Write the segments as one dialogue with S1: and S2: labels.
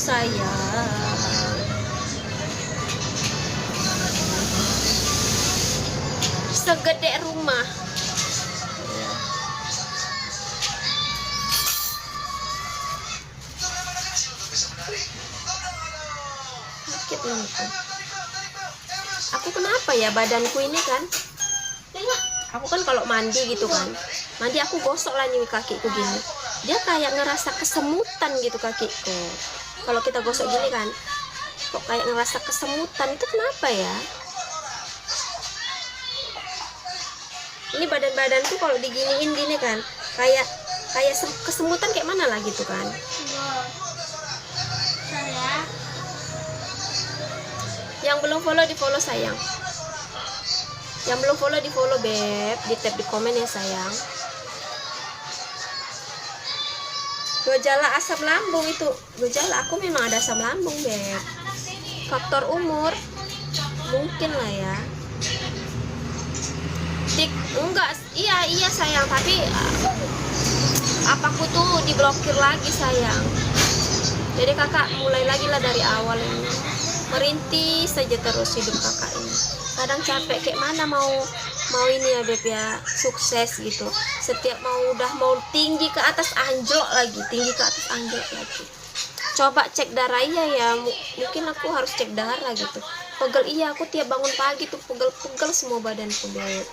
S1: sayang. Segede rumah. Sakit ini tuh. Aku kenapa ya badanku ini kan? Aku kan kalau mandi gitu kan, mandi aku gosok lah nih kakiku gini, dia kayak ngerasa kesemutan gitu kakiku. Kalau kita gosok gini kan, kok kayak ngerasa kesemutan, itu kenapa ya? Ini badan-badanku kalau diginiin gini kan, kayak kesemutan kayak mana lah gitu kan. Yang belum follow di follow sayang. Yang belum follow di follow beb, di tap di komen ya sayang. Gejala asam lambung itu, gejala aku memang ada asam lambung beb. Faktor umur mungkin lah ya. Enggak, iya sayang, tapi apaku tuh diblokir lagi sayang. Jadi kakak mulai lagi lah dari awal ini. Merintis saja terus hidup kakak ini. Kadang capek kayak mana mau ini ya beb ya, sukses gitu. Setiap mau tinggi ke atas anjlok lagi, tinggi ke atas anjlok lagi. Coba cek darah ya, mungkin aku harus cek darah gitu. Pegel iya, aku tiap bangun pagi tuh pegel semua badanku beb.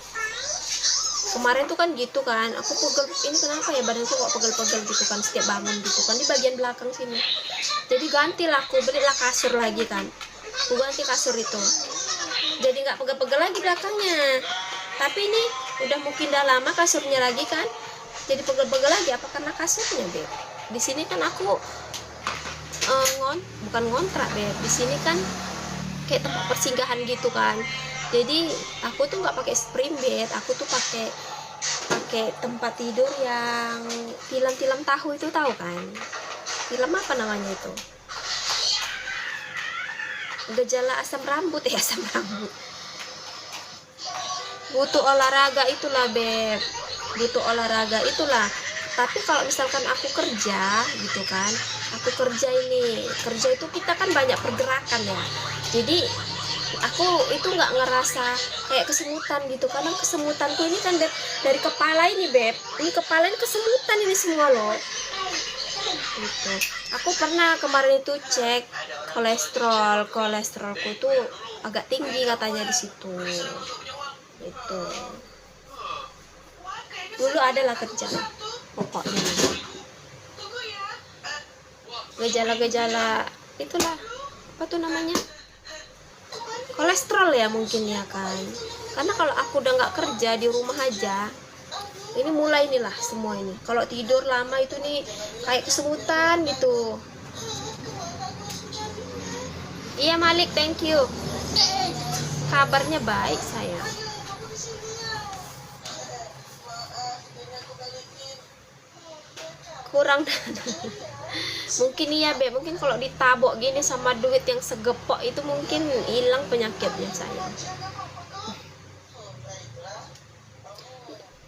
S1: Kemarin tuh kan gitu kan, aku pegel, ini kenapa ya badanku kok pegel-pegel gitu kan setiap bangun gitu kan, di bagian belakang sini. Jadi gantilah aku, belilah kasur lagi kan, aku ganti kasur itu, jadi nggak pegel-pegel lagi belakangnya. Tapi ini udah mungkin udah lama kasurnya lagi kan, jadi pegel-pegel lagi. Apa karena kasurnya beb? Di sini kan aku bukan ngontrak beb, di sini kan kayak tempat persinggahan gitu kan. Jadi aku tuh nggak pakai spring bed, aku tuh pakai tempat tidur yang tilam tahu itu, tahu kan? Tilam apa namanya itu? Gejala asam rambut ya, asam rambut. Butuh olahraga itulah beb, butuh olahraga itulah. Tapi kalau misalkan aku kerja gitu kan, aku kerja itu kita kan banyak pergerakan ya. Jadi aku itu nggak ngerasa kayak kesemutan gitu, karena kesemutanku ini kan dari kepala ini beb, ini kepala ini kesemutan ini semua loh gitu. Aku pernah kemarin itu cek kolesterolku tuh agak tinggi katanya di situ itu. Dulu adalah kerja pokoknya gejala-gejala itulah, apa tuh namanya, kolesterol ya mungkin ya kan. Karena kalau aku udah nggak kerja di rumah aja, ini mulai inilah semua ini. Kalau tidur lama itu nih kayak kesemutan gitu. Iya Malik, thank you. Kabarnya baik sayang. Kurang mungkin iya beb, mungkin kalau ditabok gini sama duit yang segepok itu mungkin hilang penyakitnya sayang.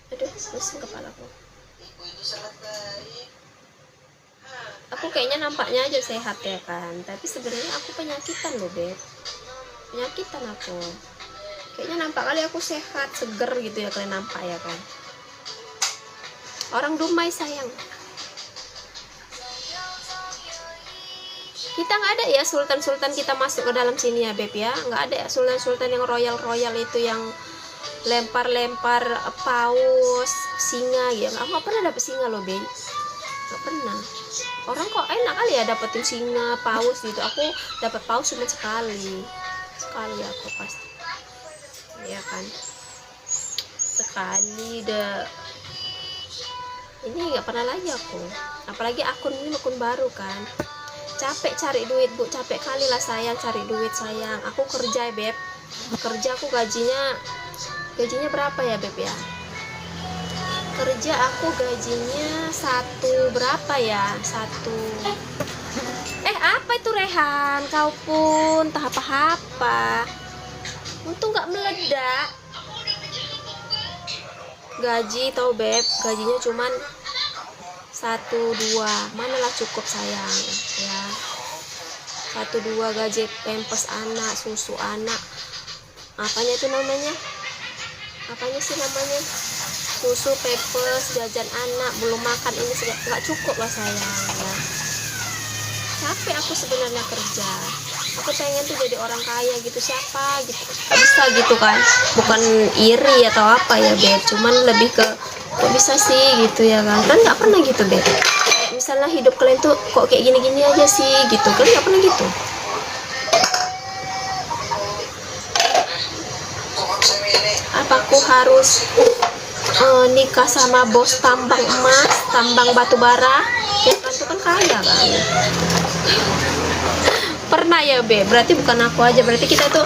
S1: Aduh, pusing kepalaku. Aku kayaknya nampaknya aja sehat ya kan, tapi sebenarnya aku penyakitan loh beb, penyakitan aku. Kayaknya nampak kali aku sehat, seger gitu ya kalian nampak ya kan. Orang Dumai sayang. Kita nggak ada ya sultan-sultan kita masuk ke dalam sini ya beb ya, nggak ada ya sultan-sultan yang royal itu yang lempar paus, singa ya. Aku nggak pernah dapet singa loh beb, nggak pernah. Orang kok enak kali ya dapetin singa, paus gitu. Aku dapat paus cuma sekali aku pasti ya kan, sekali deh. Ini nggak pernah lagi aku, apalagi akun ini akun baru kan. Capek cari duit bu, capek kali lah sayang cari duit sayang. Aku kerja beb, kerja aku gajinya berapa ya beb ya? Kerja aku gajinya berapa ya? Apa itu Rehan? Kau pun tak apa-apa. Untung nggak meledak. Gaji tau beb, gajinya cuman 1-2, manalah cukup sayang ya. 1-2 gaji pampers anak, susu anak, apanya itu namanya, apanya sih namanya, susu, pampers, jajan anak, belum makan, ini nggak cukup lah sayang ya. Capek aku sebenarnya kerja, aku pengen tuh jadi orang kaya gitu, siapa gitu, gak bisa gitu kan, bukan iri atau apa ya Beb, cuman lebih ke kok bisa sih gitu ya kan nggak pernah gitu Beb, kayak misalnya hidup kalian tuh kok kayak gini-gini aja sih gitu kan, nggak pernah gitu. Apa aku harus nikah sama bos tambang emas, tambang batu bara ya kan, itu kan kaya kan. Pernah ya Beb, berarti bukan aku aja, berarti kita tuh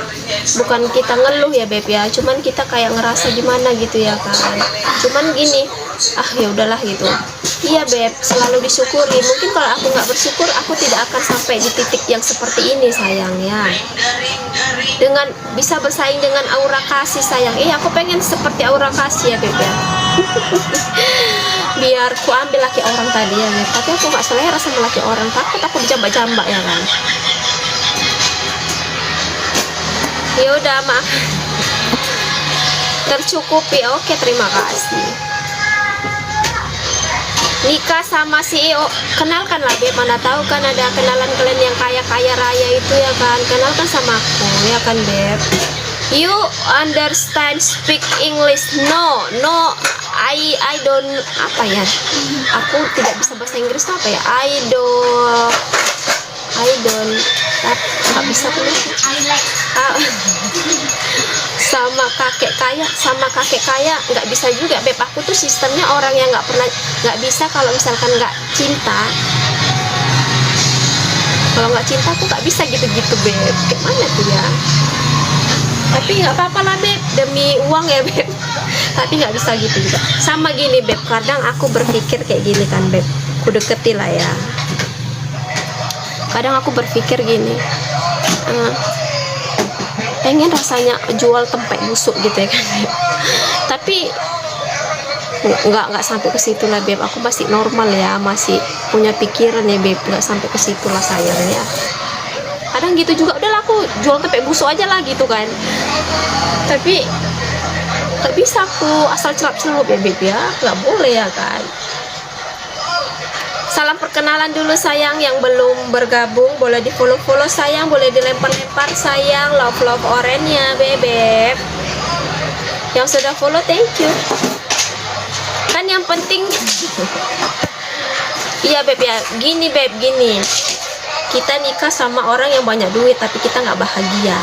S1: bukan kita ngeluh ya Beb ya, cuman kita kayak ngerasa gimana gitu ya kan, cuman gini, ya udahlah gitu. Iya Beb, selalu disyukuri, mungkin kalau aku nggak bersyukur aku tidak akan sampai di titik yang seperti ini sayang ya, dengan bisa bersaing dengan Aura Kasih sayang. Aku pengen seperti Aura Kasih ya Beb ya. Biar ku ambil laki orang tadi ya Beb, tapi aku nggak selera sama laki orang, takut aku dijambak-jambak ya kan. Ya udah maaf, tercukupi. Oke, terima kasih. Nikah sama CEO, kenalkanlah Beb, mana tahu kan ada kenalan kalian yang kaya raya itu ya kan, kenalkan sama aku ya kan Beb. You understand speak English? No, I don't, apa ya, aku tidak bisa bahasa Inggris tuh apa ya, I don't nggak bisa tuh. Sama kakek kaya nggak bisa juga Beb, aku tuh sistemnya orang yang nggak bisa kalau misalkan nggak cinta, aku nggak bisa gitu Beb, gimana tuh ya. Tapi nggak apa-apa lah Beb, demi uang ya Beb. Tapi nggak bisa gitu juga. Sama gini Beb, kadang aku berpikir kayak gini kan Beb, ku deketi lah ya, kadang aku berpikir gini, pengen rasanya jual tempe busuk gitu ya kan Beb. Tapi nggak sampai ke situ lah Beb, aku masih normal ya, masih punya pikiran ya Beb, nggak sampai ke situ lah sayang ya. Kadang gitu juga, udahlah aku jual tempe busuk aja lah gitu kan. Tapi nggak bisa aku asal celup ya Beb ya, nggak boleh ya kan. Salam perkenalan dulu sayang, yang belum bergabung boleh di follow sayang, boleh dilempar sayang, love orange-nya Beb. Yang sudah follow thank you. Kan yang penting iya Beb ya, gini Beb, gini. Kita nikah sama orang yang banyak duit tapi kita nggak bahagia.